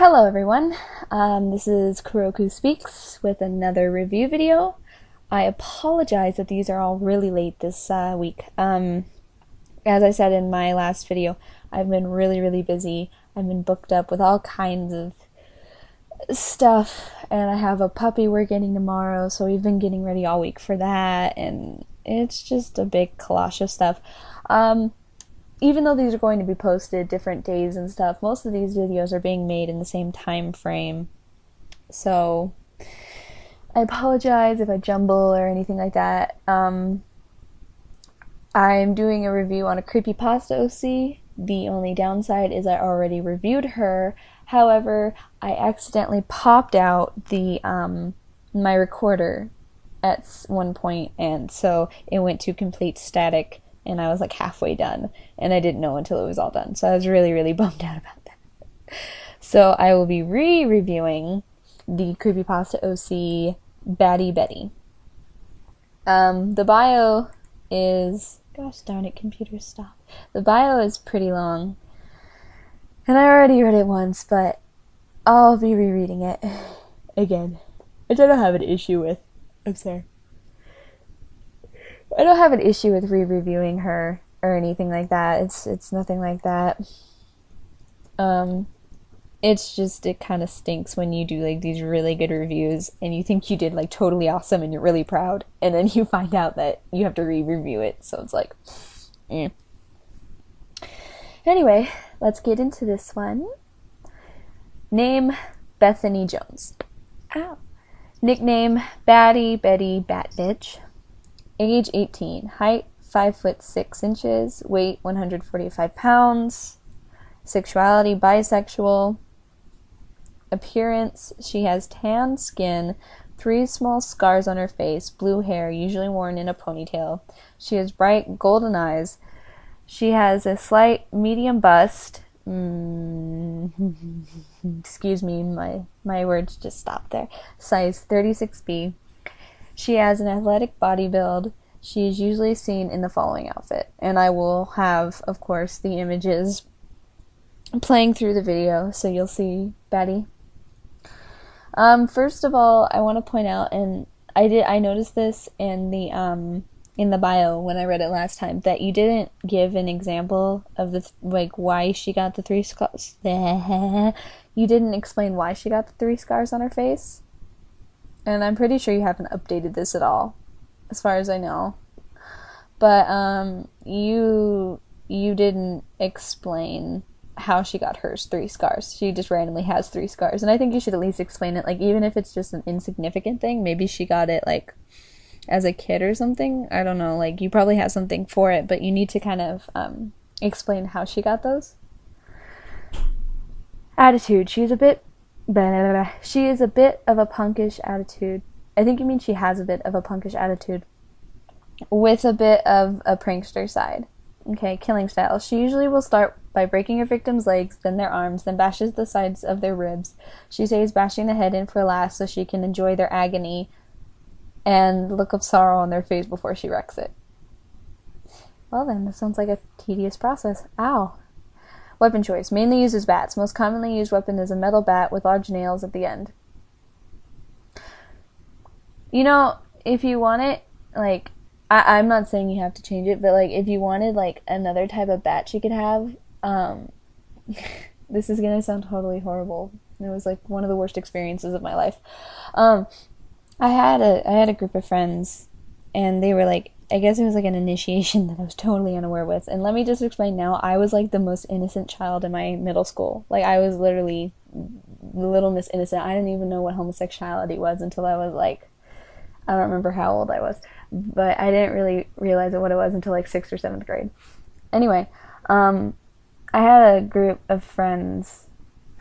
Hello everyone, this is Kurokku Speaks with another review video. I apologize that these are all really late this week. As I said in my last video, I've been really busy. I've been booked up with all kinds of stuff, and I have a puppy we're getting tomorrow, so we've been getting ready all week for that, and it's just a big collage of stuff. Even though these are going to be posted different days and stuff, most of these videos are being made in the same time frame. So I apologize if I jumble or anything like that. I'm doing a review on a creepypasta OC. The only downside is I already reviewed her. However, I accidentally popped out the my recorder at one point, and so it went to complete static. And I was like halfway done, and I didn't know until it was all done. So I was really bummed out about that. So I will be re-reviewing the creepypasta OC Batty Betty. The bio is, gosh darn it, computer stop. The bio is pretty long, and I already read it once, but I'll be rereading it again, which I don't have an issue with. I'm sorry. I don't have an issue with re-reviewing her or anything like that. It's nothing like that. It's just, it kind of stinks when you do like these really good reviews and you think you did like totally awesome and you're really proud, and then you find out that you have to re-review it. So it's like, Anyway, let's get into this one. Name: Bethany Jones. Ow. Nickname: Batty Betty Bat Bitch. Age 18, height 5 foot 6 inches, weight 145 pounds, sexuality bisexual, appearance, she has tan skin, 3 small scars on her face, blue hair, usually worn in a ponytail. She has bright golden eyes. She has a slight medium bust. Excuse me, my words just stopped there. Size 36B. She has an athletic body build. She is usually seen in the following outfit. And I will have, of course, the images playing through the video, so you'll see Batty. First of all, I want to point out, and I noticed this in the bio when I read it last time, that you didn't give an example of the why she got the 3 scars. You didn't explain why she got the 3 scars on her face. And I'm pretty sure you haven't updated this at all, as far as I know. But you didn't explain how she got hers 3 scars. She just randomly has 3 scars. And I think you should at least explain it, like, even if it's just an insignificant thing. Maybe she got it, like, as a kid or something. I don't know. Like, you probably have something for it, but you need to kind of explain how she got those. Attitude. She is a bit of a punkish attitude. I think you mean she has a bit of a punkish attitude with a bit of a prankster side. Okay, killing style. She usually will start by breaking her victim's legs, then their arms, then bashes the sides of their ribs. She says bashing the head in for last so she can enjoy their agony and look of sorrow on their face before she wrecks it. Well then, that sounds like a tedious process. Ow. Weapon choice. Mainly uses bats. Most commonly used weapon is a metal bat with large nails at the end. You know, if you want it, like, I'm not saying you have to change it, but, like, if you wanted, like, another type of bat she could have, this is gonna sound totally horrible. It was, like, one of the worst experiences of my life. I had a group of friends, and they were, like, I guess it was like an initiation that I was totally unaware with. And let me just explain now, I was like the most innocent child in my middle school. Like, I was literally Little Miss Innocent. I didn't even know what homosexuality was until I was like, I don't remember how old I was, but I didn't really realize what it was until like 6th or 7th grade. Anyway, I had a group of friends.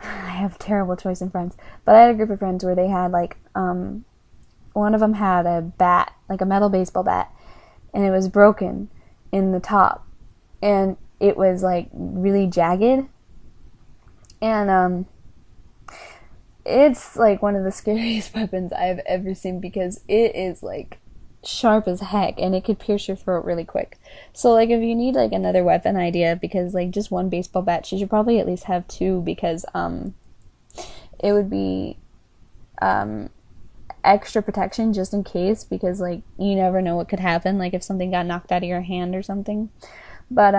I have terrible choice in friends, but I had a group of friends where they had like, one of them had a bat, like a metal baseball bat, and it was broken in the top, and it was like really jagged, and it's like one of the scariest weapons I've ever seen, because it is like sharp as heck, and it could pierce your throat really quick. So like, if you need like another weapon idea, because like just one baseball bat, she should probably at least have 2, because it would be extra protection just in case, because like you never know what could happen, like if something got knocked out of your hand or something. But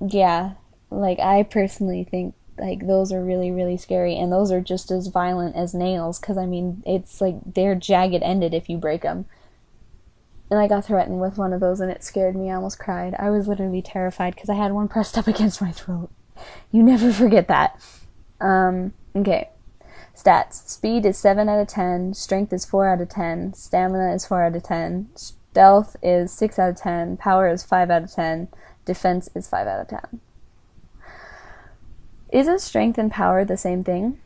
yeah, like I personally think like those are really, really scary, and those are just as violent as nails, because I mean it's like they're jagged ended if you break them. And I got threatened with one of those and it scared me. I almost cried. I was literally terrified because I had one pressed up against my throat. You never forget that. Okay. Stats. Speed is 7 out of 10. Strength is 4 out of 10. Stamina is 4 out of 10. Stealth is 6 out of 10. Power is 5 out of 10. Defense is 5 out of 10. Isn't strength and power the same thing?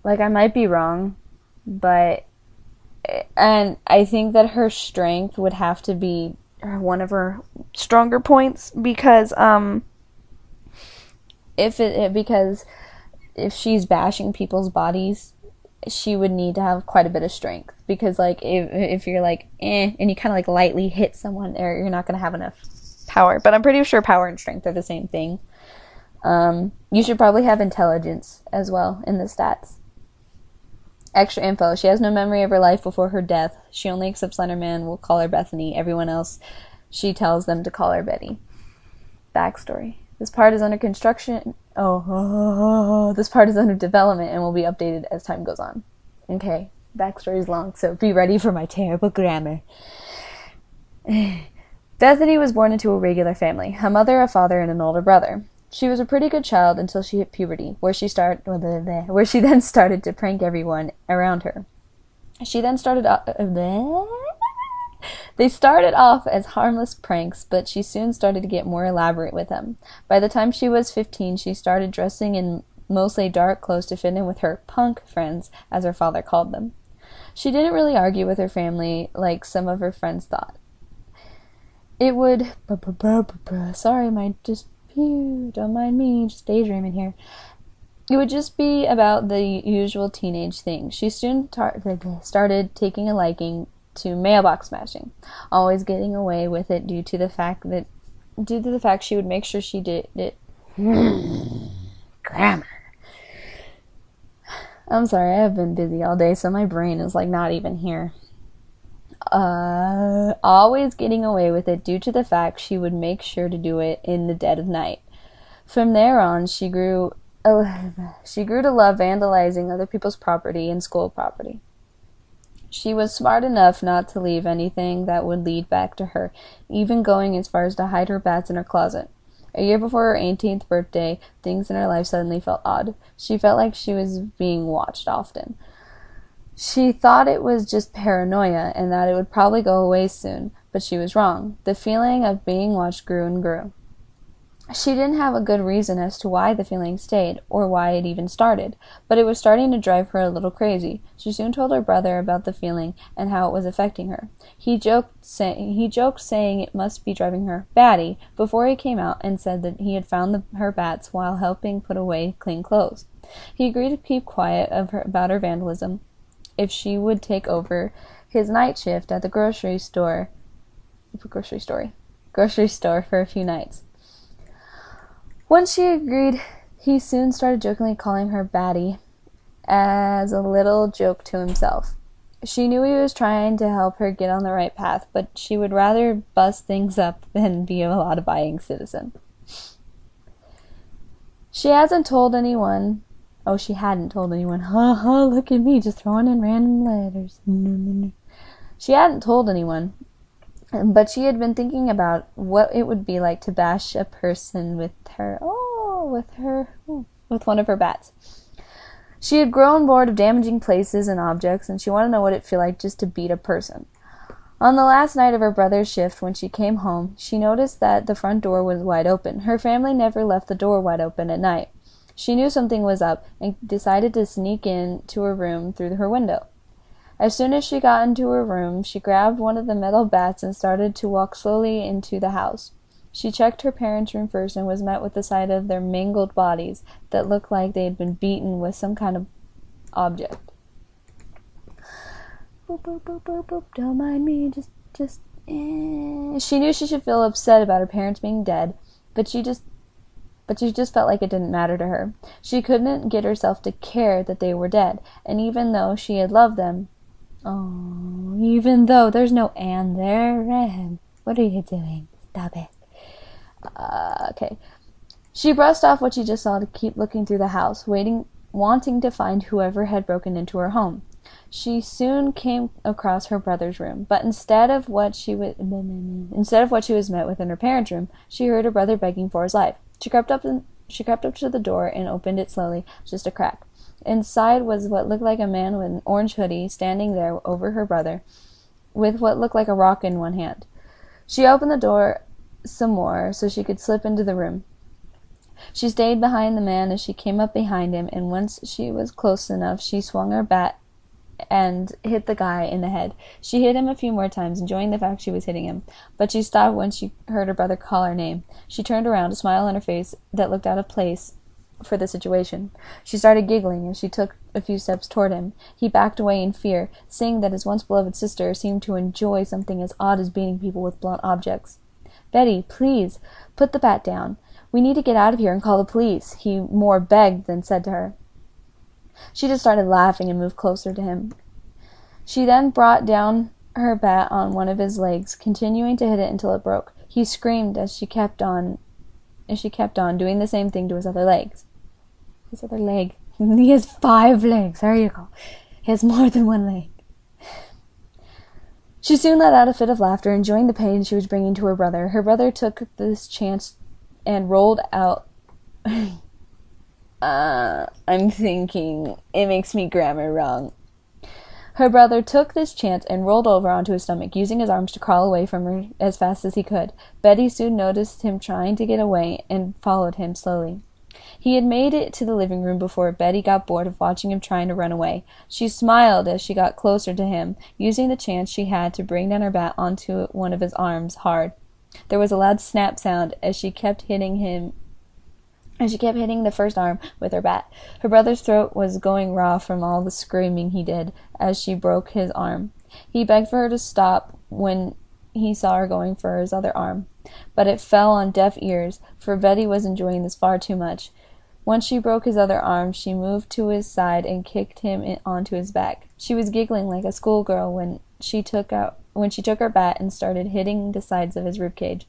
Like, I might be wrong, but... And I think that her strength would have to be one of her stronger points, because because if she's bashing people's bodies, she would need to have quite a bit of strength, because like if you're like and you kind of like lightly hit someone, or you're not going to have enough power. But I'm pretty sure power and strength are the same thing. You should probably have intelligence as well in the stats. Extra info. She has no memory of her life before her death. She only accepts Slenderman will call her Bethany. Everyone else, she tells them to call her Betty. Backstory. This part is under construction. This part is under development and will be updated as time goes on. Okay, backstory is long, so be ready for my terrible grammar. Bethany was born into a regular family. A mother, a father, and an older brother. She was a pretty good child until she hit puberty, where she then started to prank everyone around her. They started off as harmless pranks, but she soon started to get more elaborate with them. By the time she was 15, she started dressing in mostly dark clothes to fit in with her punk friends, as her father called them. She didn't really argue with her family like some of her friends thought. It would... Sorry, don't mind me, just daydreaming here. It would just be about the usual teenage thing. She soon started taking a liking to mailbox smashing, always getting away with it due to the fact she would make sure she did it. Grammar. I'm sorry, I have been busy all day, so my brain is like not even here. Always getting away with it due to the fact she would make sure to do it in the dead of night. From there on, she grew to love vandalizing other people's property and school property. She was smart enough not to leave anything that would lead back to her, even going as far as to hide her bats in her closet. A year before her 18th birthday, things in her life suddenly felt odd. She felt like she was being watched often. She thought it was just paranoia and that it would probably go away soon, but she was wrong. The feeling of being watched grew and grew. She didn't have a good reason as to why the feeling stayed, or why it even started, but it was starting to drive her a little crazy. She soon told her brother about the feeling and how it was affecting her. He joked saying it must be driving her batty before he came out and said that he had found her bats while helping put away clean clothes. He agreed to keep quiet about her vandalism if she would take over his night shift at the grocery store for a few nights. Once she agreed, he soon started jokingly calling her Batty as a little joke to himself. She knew he was trying to help her get on the right path, but she would rather bust things up than be a law-abiding citizen. She hadn't told anyone. Look at me, just throwing in random letters. She hadn't told anyone, but she had been thinking about what it would be like to bash a person with one of her bats. She had grown bored of damaging places and objects, and she wanted to know what it'd feel like just to beat a person. On the last night of her brother's shift, when she came home, she noticed that the front door was wide open. Her family never left the door wide open at night. She knew something was up and decided to sneak into her room through her window. As soon as she got into her room, she grabbed one of the metal bats and started to walk slowly into the house. She checked her parents' room first and was met with the sight of their mangled bodies that looked like they had been beaten with some kind of object. Boop, boop, boop, boop, boop, don't mind me, She knew she should feel upset about her parents being dead, but she just but she just felt like it didn't matter to her. She couldn't get herself to care that they were dead, and even though she had loved them, oh, even though there's no and there, Red, what are you doing? Stop it. Okay. She brushed off what she just saw to keep looking through the house, wanting to find whoever had broken into her home. She soon came across her brother's room, but instead of what she was met with in her parents' room, she heard her brother begging for his life. She crept up to the door and opened it slowly, just a crack. Inside was what looked like a man with an orange hoodie standing there over her brother, with what looked like a rock in one hand. She opened the door some more so she could slip into the room. She stayed behind the man as she came up behind him, and once she was close enough, she swung her bat and hit the guy in the head. She hit him a few more times, enjoying the fact she was hitting him, but she stopped when she heard her brother call her name. She turned around, a smile on her face that looked out of place for the situation. She started giggling as she took a few steps toward him. He backed away in fear, seeing that his once beloved sister seemed to enjoy something as odd as beating people with blunt objects. "Betty, please, put the bat down. We need to get out of here and call the police," he more begged than said to her. She just started laughing and moved closer to him. She then brought down her bat on one of his legs, continuing to hit it until it broke. He screamed as she kept on doing the same thing to his other legs. His other leg. He has 5 legs. There you go. He has more than one leg. She soon let out a fit of laughter, enjoying the pain she was bringing to her brother. Her brother took this chance and rolled out. I'm thinking it makes me grammar wrong. Her brother took this chance and rolled over onto his stomach, using his arms to crawl away from her as fast as he could. Betty soon noticed him trying to get away and followed him slowly. He had made it to the living room before Betty got bored of watching him trying to run away. She smiled as she got closer to him, using the chance she had to bring down her bat onto one of his arms hard. There was a loud snap sound as she kept hitting the first arm with her bat. Her brother's throat was going raw from all the screaming he did as she broke his arm. He begged for her to stop when he saw her going for his other arm, but it fell on deaf ears, for Betty was enjoying this far too much. Once she broke his other arm, she moved to his side and kicked him onto his back. She was giggling like a schoolgirl when she took her bat and started hitting the sides of his ribcage.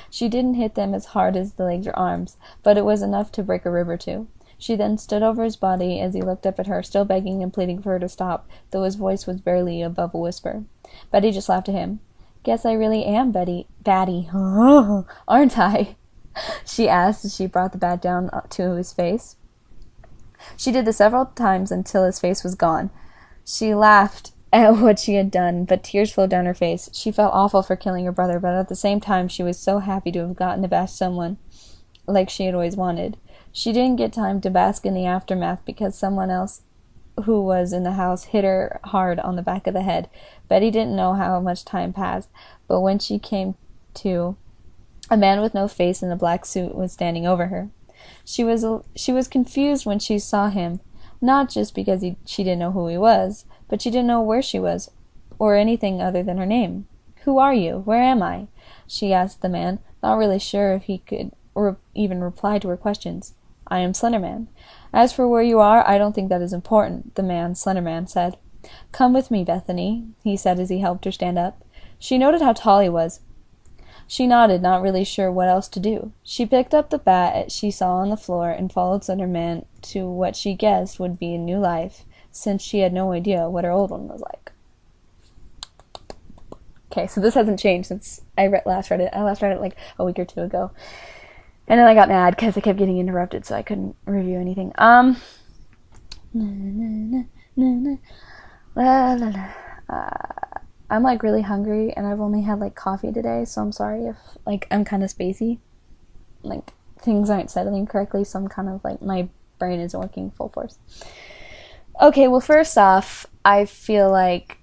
She didn't hit them as hard as the legs or arms, but it was enough to break a rib or two. She then stood over his body as he looked up at her, still begging and pleading for her to stop, though his voice was barely above a whisper. Betty just laughed at him. "Guess I really am Batty, aren't I?" she asked as she brought the bat down to his face. She did this several times until his face was gone. She laughed at what she had done, but tears flowed down her face. She felt awful for killing her brother, but at the same time she was so happy to have gotten to bash someone like she had always wanted. She didn't get time to bask in the aftermath because someone else who was in the house hit her hard on the back of the head. Betty didn't know how much time passed, but when she came to, a man with no face in a black suit was standing over her. She was confused when she saw him, not just because she didn't know who he was, but she didn't know where she was, or anything other than her name. "Who are you? Where am I?" she asked the man, not really sure if he could even reply to her questions. "I am Slenderman." "As for where you are, I don't think that is important," the man, Slenderman, said. "Come with me, Bethany," he said as he helped her stand up. She noted how tall he was. She nodded, not really sure what else to do. She picked up the bat she saw on the floor and followed Slenderman to what she guessed would be a new life, since she had no idea what her old one was like. Okay, so this hasn't changed since I last read it. I last read it like a week or two ago. And then I got mad because I kept getting interrupted, so I couldn't review anything. I'm like really hungry, and I've only had like coffee today, so I'm sorry if like I'm kind of spacey. Like things aren't settling correctly, so I'm kind of like my brain isn't working full force. Okay, well, first off, I feel like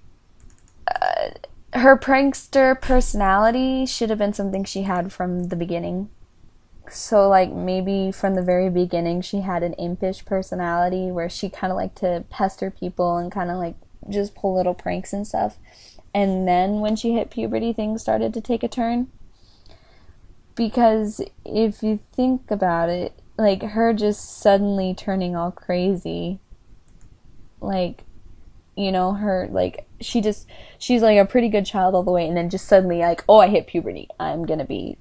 her prankster personality should have been something she had from the beginning. So, like, maybe from the very beginning she had an impish personality where she kind of liked to pester people and kind of, like, just pull little pranks and stuff. And then when she hit puberty, things started to take a turn. Because if you think about it, like her just suddenly turning all crazy, like, her, like, she's like a pretty good child all the way, and then just suddenly, like, oh, I hit puberty. I'm gonna be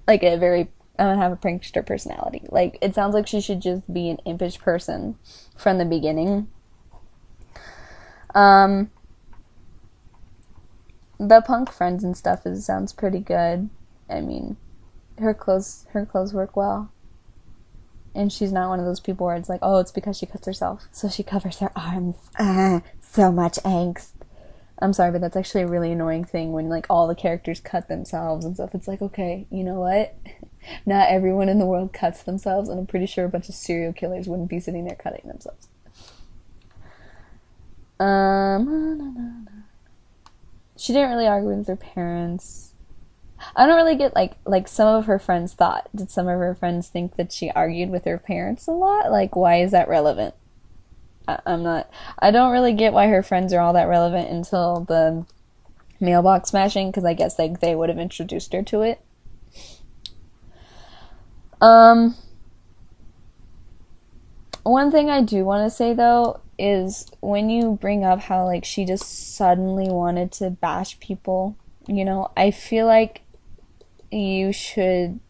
like I'm gonna have a prankster personality. Like, it sounds like she should just be an impish person from the beginning. But punk friends and stuff sounds pretty good. I mean, her clothes work well. And she's not one of those people where it's like, oh, it's because she cuts herself, so she covers her arms. So much angst. I'm sorry, but that's actually a really annoying thing when, like, all the characters cut themselves and stuff. It's like, okay, you know what? Not everyone in the world cuts themselves, and I'm pretty sure a bunch of serial killers wouldn't be sitting there cutting themselves. She didn't really argue with her parents. I don't really get, like some of her friends thought. Did some of her friends think that she argued with her parents a lot? Like, why is that relevant? I don't really get why her friends are all that relevant until the mailbox smashing, because I guess, like, they would have introduced her to it. One thing I do want to say, though, is when you bring up how, like, she just suddenly wanted to bash people, I feel like you shouldn't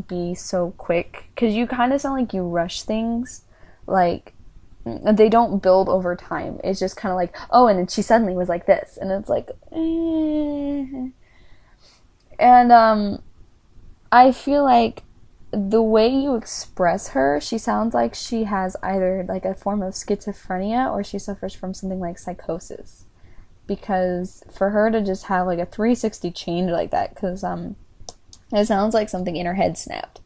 be so quick, because you kind of sound like you rush things. Like, they don't build over time. It's just kind of like, oh, and then she suddenly was like this, and it's like, And I feel like the way you express her, she sounds like she has either, like, a form of schizophrenia or she suffers from something like psychosis. Because for her to just have, like, a 360 change like that, because it sounds like something in her head snapped.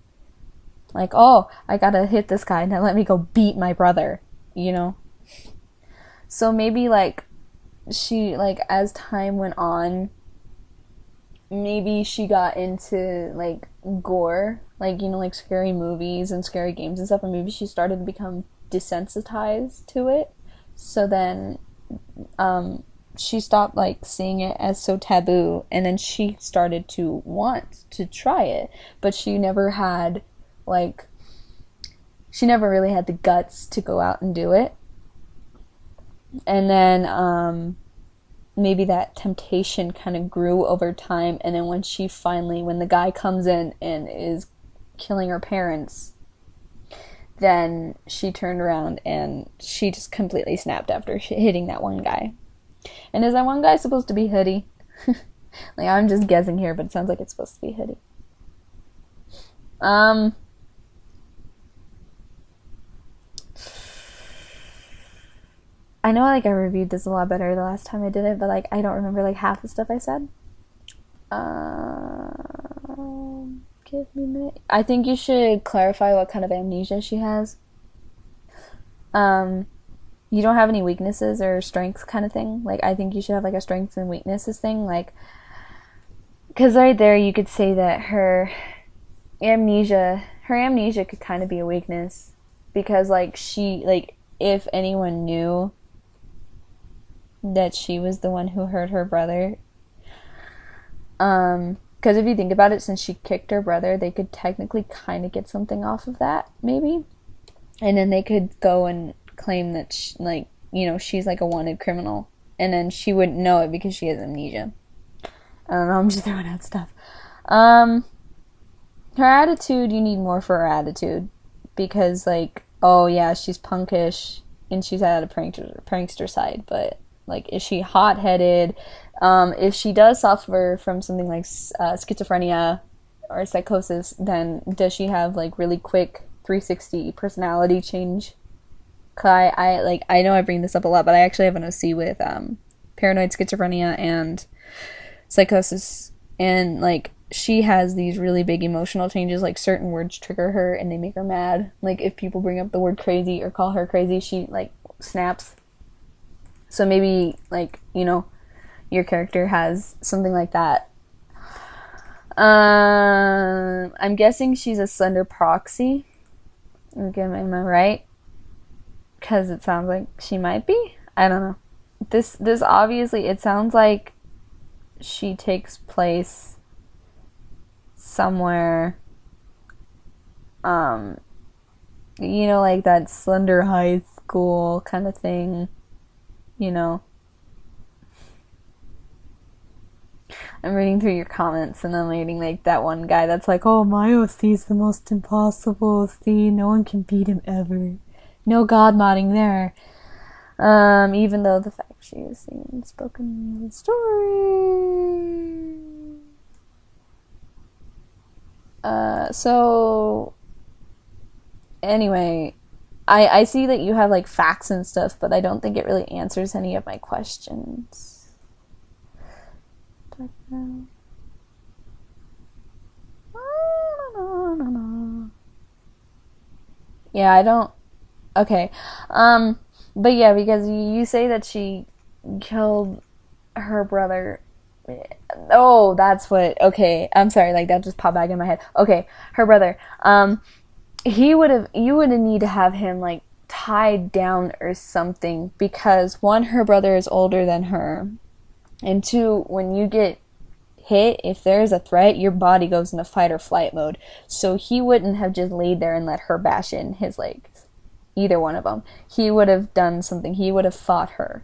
Like, oh, I gotta hit this guy, now let me go beat my brother, So maybe, like, she, like, as time went on, maybe she got into, like, gore, like, like, scary movies and scary games and stuff, and maybe she started to become desensitized to it. So then, she stopped, like, seeing it as so taboo, and then she started to want to try it, but she never really had the guts to go out and do it. And then, maybe that temptation kind of grew over time, and then when the guy comes in and is killing her parents, then she turned around and she just completely snapped after hitting that one guy. And is that one guy supposed to be Hoodie? Like, I'm just guessing here, but it sounds like it's supposed to be Hoodie. I know, like, I reviewed this a lot better the last time I did it, but, like, I don't remember, like, half the stuff I said. Give me a minute. I think you should clarify what kind of amnesia she has. You don't have any weaknesses or strengths kind of thing. Like, I think you should have, like, a strengths and weaknesses thing. Like, because right there you could say that her amnesia could kind of be a weakness. Because, like, if anyone knew that she was the one who hurt her brother, because if you think about it, since she kicked her brother, they could technically kind of get something off of that, maybe. And then they could go and claim that, she's, like, a wanted criminal. And then she wouldn't know it because she has amnesia. I don't know, I'm just throwing out stuff. Her attitude, you need more for her attitude. Because, like, oh, yeah, she's punkish, and she's at a prankster side, but, like, is she hot-headed? If she does suffer from something like schizophrenia or psychosis, then does she have, like, really quick 360 personality change? I know I bring this up a lot, but I actually have an OC with paranoid schizophrenia and psychosis, and, like, she has these really big emotional changes. Like, certain words trigger her and they make her mad. Like, if people bring up the word crazy or call her crazy, she, like, snaps. So maybe, like, your character has something like that. I'm guessing she's a Slender proxy. Okay, am I right? Because it sounds like she might be. I don't know. This obviously, it sounds like she takes place somewhere, you know, like that Slender High School kind of thing, you know. I'm reading through your comments and I'm reading like that one guy that's like, oh, my OC is the most impossible OC, no one can beat him ever. No god modding there. Even though the fact she is seen and spoken in the story. So anyway, I see that you have like facts and stuff, but I don't think it really answers any of my questions. Yeah, I don't. Okay. But yeah, because you say that she killed her brother. Oh, that's what. Okay, I'm sorry. Like that just popped back in my head. Okay, her brother. You would need to have him like tied down or something because one, her brother is older than her, and two, when you get hit, if there's a threat, your body goes into fight or flight mode. So he wouldn't have just laid there and let her bash in his legs. Either one of them. He would have done something. He would have fought her.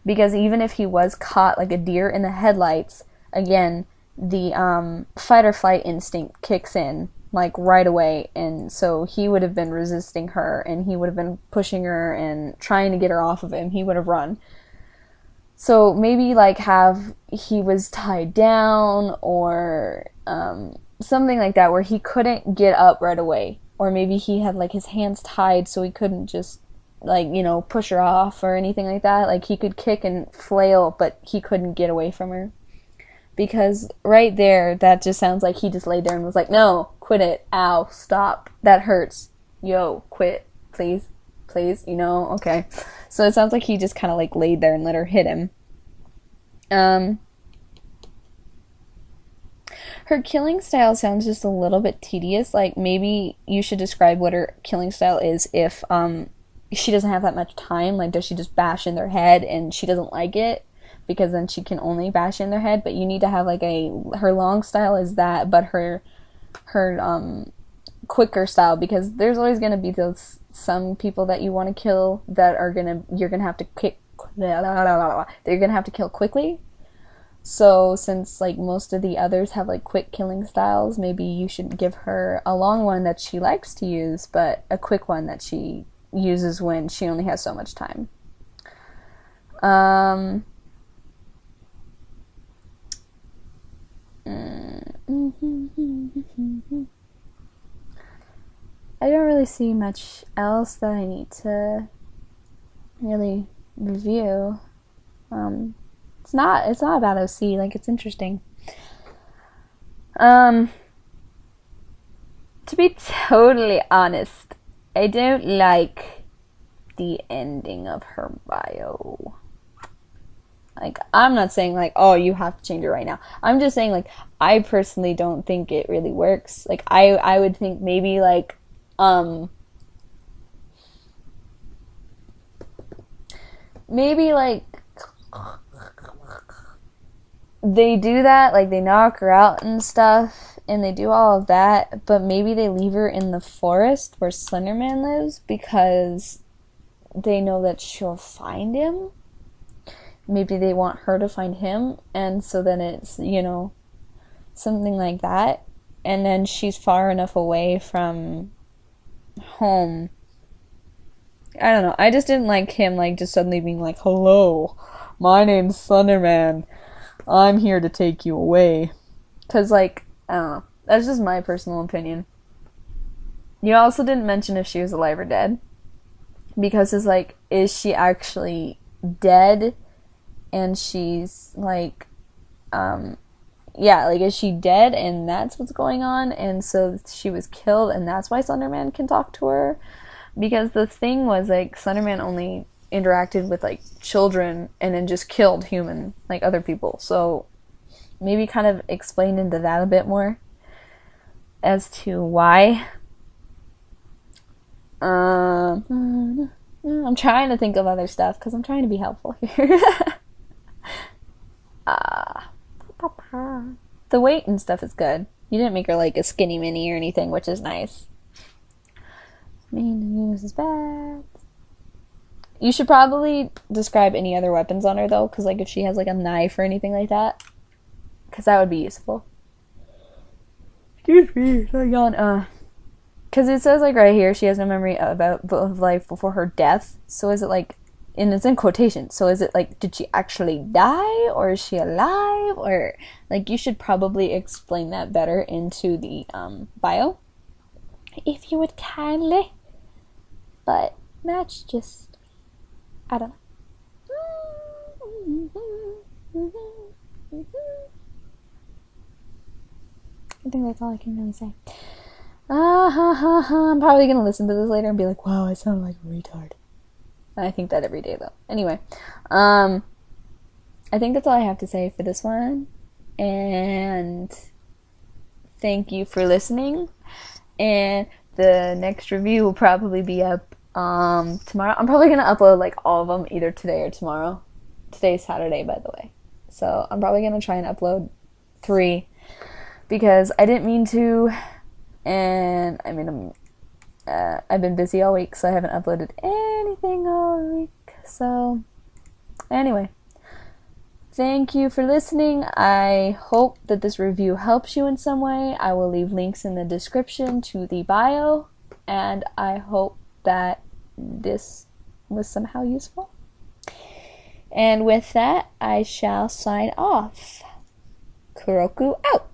Because even if he was caught like a deer in the headlights, again, the fight or flight instinct kicks in like right away, and so he would have been resisting her and he would have been pushing her and trying to get her off of him. He would have run. So maybe like have he was tied down or something like that where he couldn't get up right away. Or maybe he had like his hands tied so he couldn't just like, you know, push her off or anything like that. Like he could kick and flail, but he couldn't get away from her. Because right there, that just sounds like he just laid there and was like, no, quit it. Ow, stop. That hurts. Yo, quit. Please. Please. You know? Okay. So it sounds like he just kind of like laid there and let her hit him. Her killing style sounds just a little bit tedious. Like, maybe you should describe what her killing style is if, she doesn't have that much time. Like, does she just bash in their head and she doesn't like it? Because then she can only bash in their head. But you need to have, like, her long style is that, but her quicker style. Because there's always going to be some people that you want to kill that you're going to have to they're going to have to kill quickly. So since like most of the others have like quick killing styles, maybe you should give her a long one that she likes to use, but a quick one that she uses when she only has so much time. I don't really see much else that I need to really review. It's not about OC, like, it's interesting. To be totally honest, I don't like the ending of her bio. Like, I'm not saying, like, oh, you have to change it right now. I'm just saying, like, I personally don't think it really works. Like, I would think maybe, like, they do that, like, they knock her out and stuff, and they do all of that, but maybe they leave her in the forest where Slenderman lives, because they know that she'll find him. Maybe they want her to find him, and so then it's, you know, something like that, and then she's far enough away from home. I don't know, I just didn't like him, like, just suddenly being like, hello, my name's Slenderman, I'm here to take you away. Because, like, I don't know. That's just my personal opinion. You also didn't mention if she was alive or dead. Because it's like, is she actually dead? And she's, like, yeah, like, is she dead and that's what's going on? And so she was killed and that's why Slenderman can talk to her? Because the thing was, like, Slenderman only interacted with, like, children and then just killed human, like, other people. So maybe kind of explain into that a bit more as to why. I'm trying to think of other stuff because I'm trying to be the the weight and stuff is good. You didn't make her like a skinny mini or anything, which is nice. Mean uses bad. You should probably describe any other weapons on her though, because like if she has like a knife or anything like that, because that would be useful. Excuse me, so yawn. Because it says like right here, she has no memory of life before her death. So is it like, and it's in quotation. So is it like, did she actually die, or is she alive, or like you should probably explain that better into the bio, if you would kindly. But that's just, I don't know. I think that's all I can really say. I'm probably gonna listen to this later and be like, wow, I sound like a retard. I think that every day though. Anyway, I think that's all I have to say for this one. And thank you for listening. And the next review will probably be up tomorrow. I'm probably gonna upload like all of them either today or tomorrow. Today's Saturday, by the way. So I'm probably gonna try and upload 3 because I didn't mean to, and I mean I've been busy all week, so I haven't uploaded anything all week. So anyway, thank you for listening. I hope that this review helps you in some way. I will leave links in the description to the bio, and I hope that this was somehow useful. And with that, I shall sign off. Kurokku out.